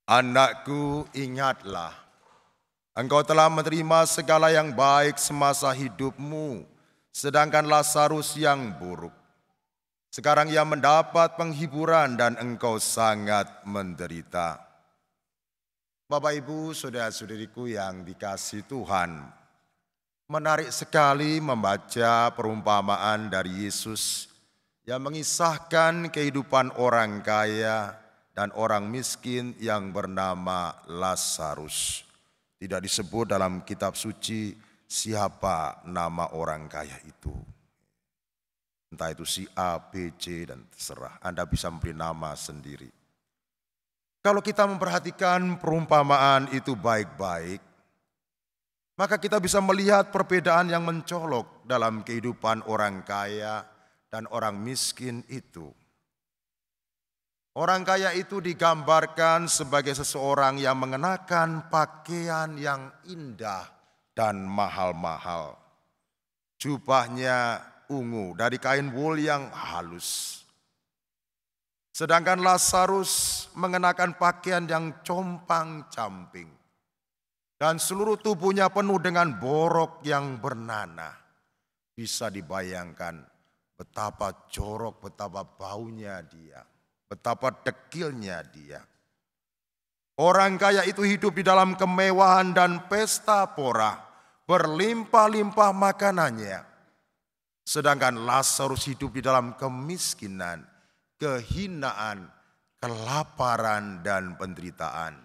Anakku, ingatlah, engkau telah menerima segala yang baik semasa hidupmu, sedangkan Lazarus yang buruk. Sekarang ia mendapat penghiburan dan engkau sangat menderita. Bapak, Ibu, saudara-saudariku yang dikasihi Tuhan, menarik sekali membaca perumpamaan dari Yesus yang mengisahkan kehidupan orang kaya dan orang miskin yang bernama Lazarus. Tidak disebut dalam kitab suci siapa nama orang kaya itu. Entah itu si A, B, C, dan terserah. Anda bisa memberi nama sendiri. Kalau kita memperhatikan perumpamaan itu baik-baik, maka kita bisa melihat perbedaan yang mencolok dalam kehidupan orang kaya dan orang miskin itu. Orang kaya itu digambarkan sebagai seseorang yang mengenakan pakaian yang indah dan mahal-mahal. Jubahnya ungu dari kain wol yang halus. Sedangkan Lazarus mengenakan pakaian yang compang-camping. Dan seluruh tubuhnya penuh dengan borok yang bernanah. Bisa dibayangkan betapa jorok, betapa baunya dia. Betapa dekilnya dia. Orang kaya itu hidup di dalam kemewahan dan pesta pora, berlimpah-limpah makanannya. Sedangkan Lazarus hidup di dalam kemiskinan, kehinaan, kelaparan, dan penderitaan.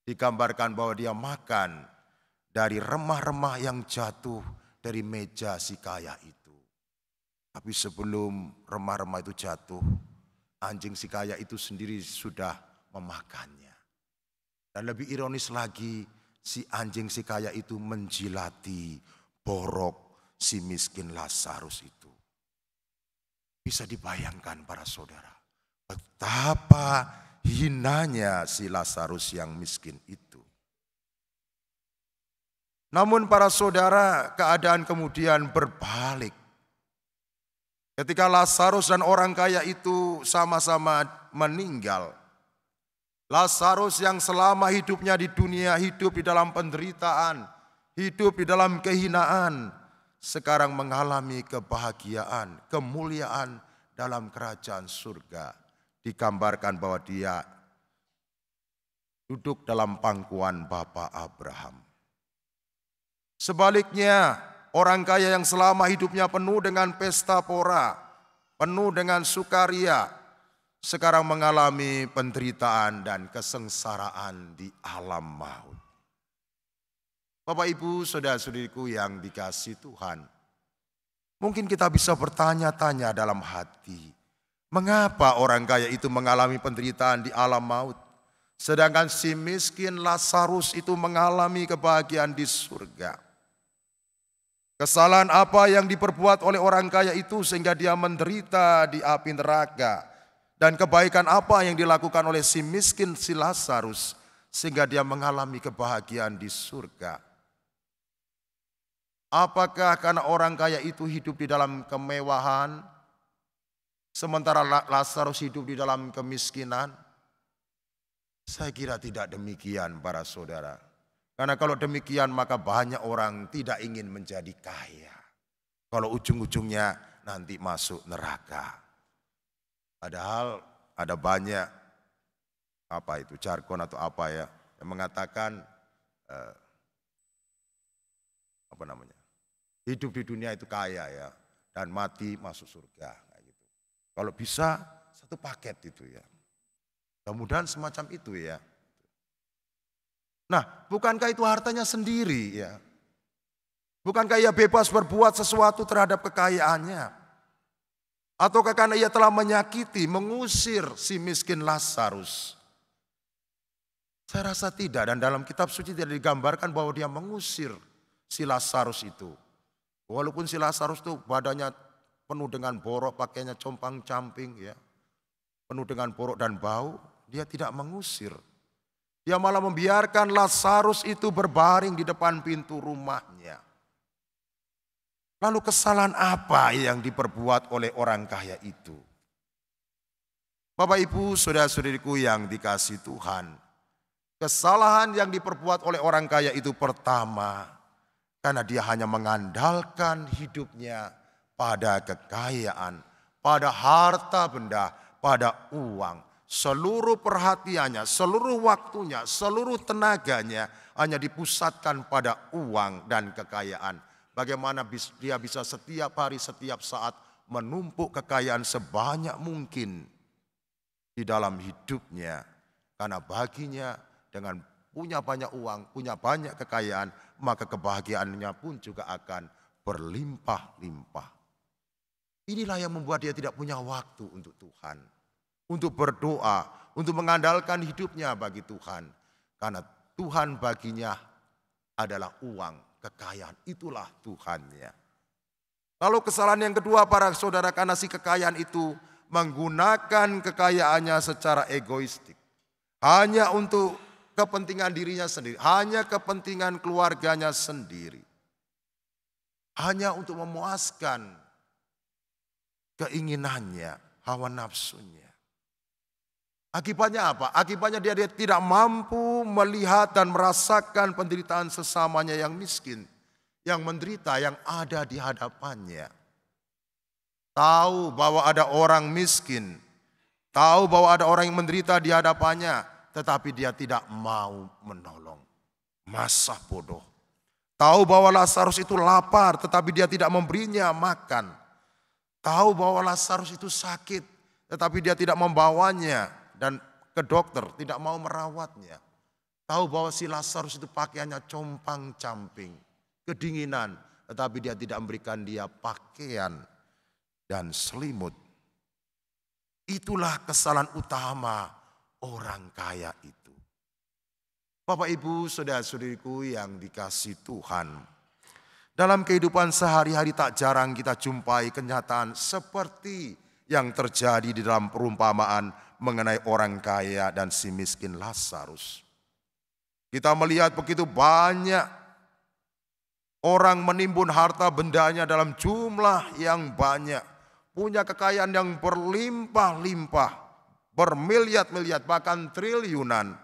Digambarkan bahwa dia makan dari remah-remah yang jatuh dari meja si kaya itu. Tapi sebelum remah-remah itu jatuh, anjing si kaya itu sendiri sudah memakannya. Dan lebih ironis lagi, si anjing si kaya itu menjilati borok si miskin Lazarus itu. Bisa dibayangkan para saudara, betapa hinanya si Lazarus yang miskin itu. Namun para saudara, keadaan kemudian berbalik. Ketika Lazarus dan orang kaya itu sama-sama meninggal, Lazarus yang selama hidupnya di dunia hidup di dalam penderitaan, hidup di dalam kehinaan, sekarang mengalami kebahagiaan, kemuliaan dalam kerajaan surga. Digambarkan bahwa dia duduk dalam pangkuan Bapa Abraham. Sebaliknya, orang kaya yang selama hidupnya penuh dengan pesta pora, penuh dengan sukaria, sekarang mengalami penderitaan dan kesengsaraan di alam maut. Bapak, Ibu, saudara-saudariku yang dikasihi Tuhan, mungkin kita bisa bertanya-tanya dalam hati, mengapa orang kaya itu mengalami penderitaan di alam maut, sedangkan si miskin Lazarus itu mengalami kebahagiaan di surga? Kesalahan apa yang diperbuat oleh orang kaya itu sehingga dia menderita di api neraka? Dan kebaikan apa yang dilakukan oleh si miskin si Lazarus sehingga dia mengalami kebahagiaan di surga? Apakah karena orang kaya itu hidup di dalam kemewahan, sementara Lazarus hidup di dalam kemiskinan? Saya kira tidak demikian para saudara. Karena kalau demikian maka banyak orang tidak ingin menjadi kaya. Kalau ujung-ujungnya nanti masuk neraka. Padahal ada banyak jargon atau yang mengatakan hidup di dunia itu kaya ya, dan mati masuk surga kayak gitu. Kalau bisa satu paket itu ya. Mudah-mudahan semacam itu ya. Nah, bukankah itu hartanya sendiri ya? Bukankah ia bebas berbuat sesuatu terhadap kekayaannya? Ataukah karena ia telah menyakiti, mengusir si miskin Lazarus? Saya rasa tidak, dan dalam kitab suci tidak digambarkan bahwa dia mengusir si Lazarus itu. Walaupun si Lazarus itu badannya penuh dengan borok, pakainya compang-camping ya, penuh dengan borok dan bau, dia tidak mengusir. Dia malah membiarkan Lazarus itu berbaring di depan pintu rumahnya. Lalu kesalahan apa yang diperbuat oleh orang kaya itu? Bapak, Ibu, saudara-saudariku yang dikasihi Tuhan, Kesalahan yang diperbuat oleh orang kaya itu pertama, karena dia hanya mengandalkan hidupnya pada kekayaan, pada harta benda, pada uang. Seluruh perhatiannya, seluruh waktunya, seluruh tenaganya hanya dipusatkan pada uang dan kekayaan. Bagaimana dia bisa setiap hari, setiap saat menumpuk kekayaan sebanyak mungkin di dalam hidupnya. Karena baginya dengan punya banyak uang, punya banyak kekayaan, maka kebahagiaannya pun juga akan berlimpah-limpah. Inilah yang membuat dia tidak punya waktu untuk Tuhan, untuk berdoa, untuk mengandalkan hidupnya bagi Tuhan. Karena Tuhan baginya adalah uang, kekayaan, itulah Tuhannya. Lalu kesalahan yang kedua para saudara, karena si kekayaan itu menggunakan kekayaannya secara egoistik. Hanya untuk kepentingan dirinya sendiri, hanya kepentingan keluarganya sendiri. Hanya untuk memuaskan keinginannya, hawa nafsunya. Akibatnya apa? Akibatnya dia tidak mampu melihat dan merasakan penderitaan sesamanya yang miskin, yang menderita, yang ada di hadapannya. Tahu bahwa ada orang miskin, tahu bahwa ada orang yang menderita di hadapannya, tetapi dia tidak mau menolong. Masa bodoh. Tahu bahwa Lazarus itu lapar, tetapi dia tidak memberinya makan. Tahu bahwa Lazarus itu sakit, tetapi dia tidak membawanya dan ke dokter, tidak mau merawatnya. Tahu bahwa si Lazarus itu pakaiannya compang-camping, kedinginan, tetapi dia tidak memberikan dia pakaian dan selimut. Itulah kesalahan utama orang kaya itu. Bapak, Ibu, saudara-saudariku yang dikasihi Tuhan, dalam kehidupan sehari-hari tak jarang kita jumpai kenyataan seperti yang terjadi di dalam perumpamaan mengenai orang kaya dan si miskin Lazarus. Kita melihat begitu banyak orang menimbun harta bendanya dalam jumlah yang banyak, punya kekayaan yang berlimpah-limpah, bermiliat-miliat, bahkan triliunan.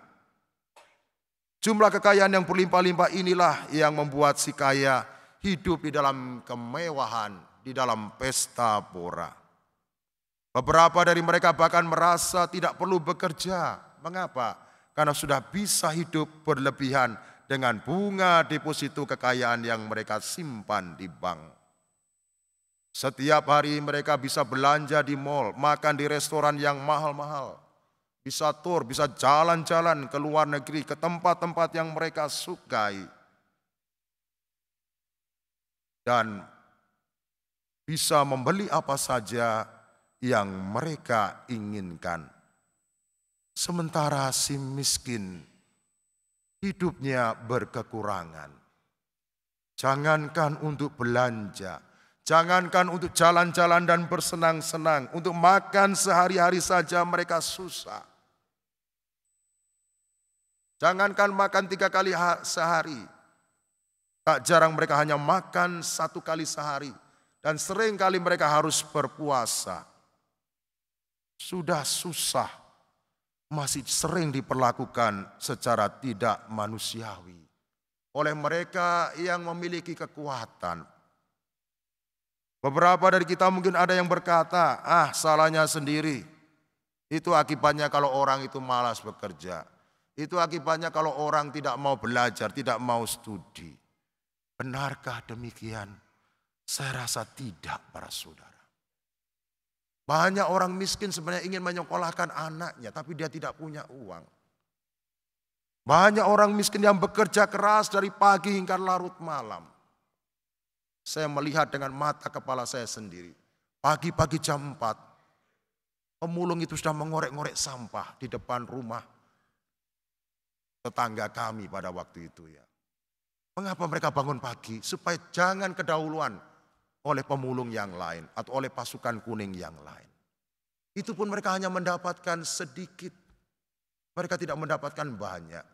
Jumlah kekayaan yang berlimpah-limpah inilah yang membuat si kaya hidup di dalam kemewahan, di dalam pesta pora. Beberapa dari mereka bahkan merasa tidak perlu bekerja. Mengapa? Karena sudah bisa hidup berlebihan dengan bunga deposito kekayaan yang mereka simpan di bank. Setiap hari mereka bisa belanja di mal, makan di restoran yang mahal-mahal. Bisa tur, bisa jalan-jalan ke luar negeri, ke tempat-tempat yang mereka sukai. Dan bisa membeli apa saja yang mereka inginkan. Sementara si miskin hidupnya berkekurangan. Jangankan untuk belanja, jangankan untuk jalan-jalan dan bersenang-senang, untuk makan sehari-hari saja mereka susah. Jangankan makan 3 kali sehari, tak jarang mereka hanya makan 1 kali sehari, dan sering kali mereka harus berpuasa. Sudah susah, masih sering diperlakukan secara tidak manusiawi oleh mereka yang memiliki kekuatan. Beberapa dari kita mungkin ada yang berkata, salahnya sendiri. Itu akibatnya kalau orang itu malas bekerja. Itu akibatnya kalau orang tidak mau belajar, tidak mau studi. Benarkah demikian? Saya rasa tidak, para saudara. Banyak orang miskin sebenarnya ingin menyekolahkan anaknya, tapi dia tidak punya uang. Banyak orang miskin yang bekerja keras dari pagi hingga larut malam. Saya melihat dengan mata kepala saya sendiri. Pagi-pagi jam 4, pemulung itu sudah mengorek-ngorek sampah di depan rumah tetangga kami pada waktu itu ya. Mengapa mereka bangun pagi? Supaya jangan kedahuluan oleh pemulung yang lain atau oleh pasukan kuning yang lain. Itu pun mereka hanya mendapatkan sedikit. Mereka tidak mendapatkan banyak.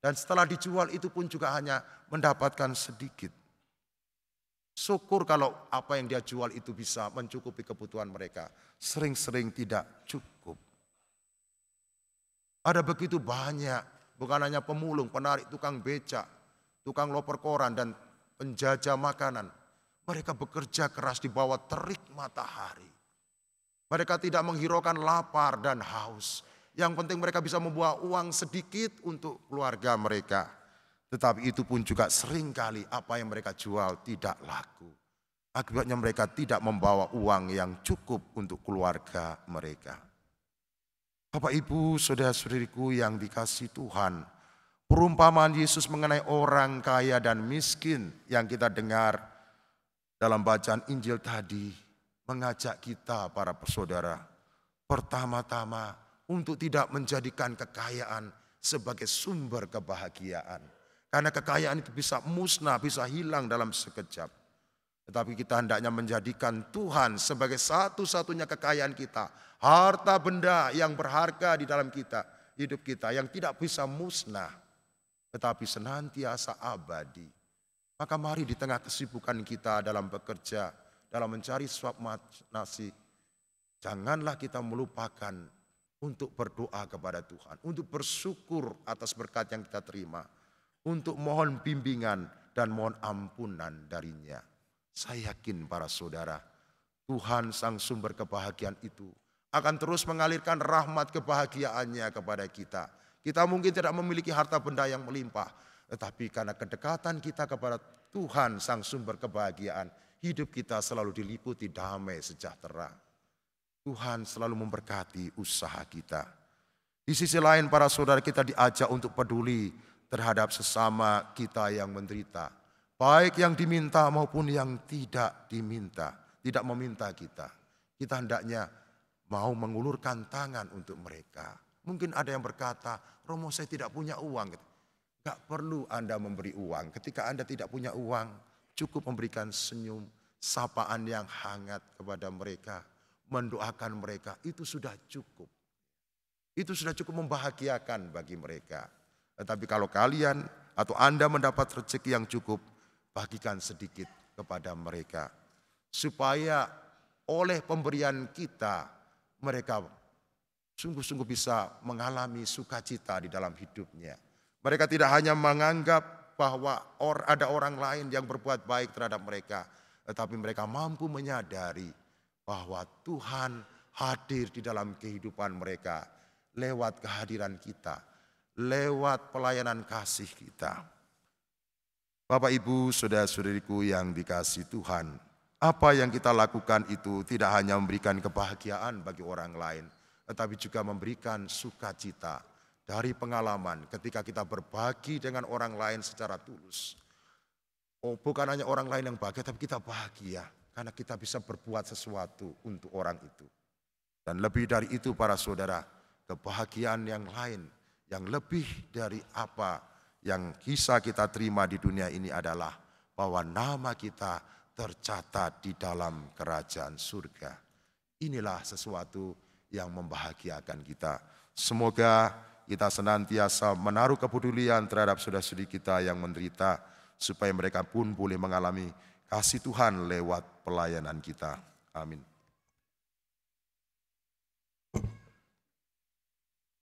Dan setelah dijual itu pun juga hanya mendapatkan sedikit. Syukur kalau apa yang dia jual itu bisa mencukupi kebutuhan mereka. Sering-sering tidak cukup. Ada begitu banyak bukan hanya pemulung, penarik tukang becak, tukang loper koran, dan penjajah makanan. Mereka bekerja keras di bawah terik matahari. Mereka tidak menghiraukan lapar dan haus. Yang penting mereka bisa membawa uang sedikit untuk keluarga mereka. Tetapi itu pun juga seringkali apa yang mereka jual tidak laku. Akibatnya mereka tidak membawa uang yang cukup untuk keluarga mereka. Bapak, Ibu, saudara-saudariku yang dikasihi Tuhan, perumpamaan Yesus mengenai orang kaya dan miskin yang kita dengar dalam bacaan Injil tadi mengajak kita para saudara pertama-tama untuk tidak menjadikan kekayaan sebagai sumber kebahagiaan. Karena kekayaan itu bisa musnah, bisa hilang dalam sekejap. Tetapi kita hendaknya menjadikan Tuhan sebagai satu-satunya kekayaan kita. Harta benda yang berharga di dalam hidup kita yang tidak bisa musnah, tetapi senantiasa abadi. Maka mari di tengah kesibukan kita dalam bekerja, dalam mencari suap nasi, janganlah kita melupakan untuk berdoa kepada Tuhan, untuk bersyukur atas berkat yang kita terima, untuk mohon bimbingan dan mohon ampunan darinya. Saya yakin para saudara, Tuhan sang sumber kebahagiaan itu akan terus mengalirkan rahmat kebahagiaannya kepada kita. Kita mungkin tidak memiliki harta benda yang melimpah, tetapi karena kedekatan kita kepada Tuhan sang sumber kebahagiaan, hidup kita selalu diliputi damai sejahtera. Tuhan selalu memberkati usaha kita. Di sisi lain para saudara, kita diajak untuk peduli terhadap sesama kita yang menderita. Baik yang diminta maupun yang tidak diminta, tidak meminta kita. Kita hendaknya mau mengulurkan tangan untuk mereka. Mungkin ada yang berkata, Romo saya tidak punya uang. Gak perlu Anda memberi uang. Ketika Anda tidak punya uang, cukup memberikan senyum, sapaan yang hangat kepada mereka. Mendoakan mereka, itu sudah cukup. Itu sudah cukup membahagiakan bagi mereka. Tetapi kalau kalian atau Anda mendapat rezeki yang cukup, bagikan sedikit kepada mereka. Supaya oleh pemberian kita, mereka sungguh-sungguh bisa mengalami sukacita di dalam hidupnya. Mereka tidak hanya menganggap bahwa ada orang lain yang berbuat baik terhadap mereka, tetapi mereka mampu menyadari bahwa Tuhan hadir di dalam kehidupan mereka lewat kehadiran kita, lewat pelayanan kasih kita. Bapak, Ibu, saudara-saudariku yang dikasihi Tuhan, apa yang kita lakukan itu tidak hanya memberikan kebahagiaan bagi orang lain, tetapi juga memberikan sukacita dari pengalaman ketika kita berbagi dengan orang lain secara tulus. Oh, bukan hanya orang lain yang bahagia, tapi kita bahagia karena kita bisa berbuat sesuatu untuk orang itu. Dan lebih dari itu para saudara, kebahagiaan yang lain, yang lebih dari apa yang bisa kita terima di dunia ini adalah bahwa nama kita tercatat di dalam kerajaan surga. Inilah sesuatu yang membahagiakan kita. Semoga kita senantiasa menaruh kepedulian terhadap saudara-saudari kita yang menderita, supaya mereka pun boleh mengalami kasih Tuhan lewat pelayanan kita. Amin.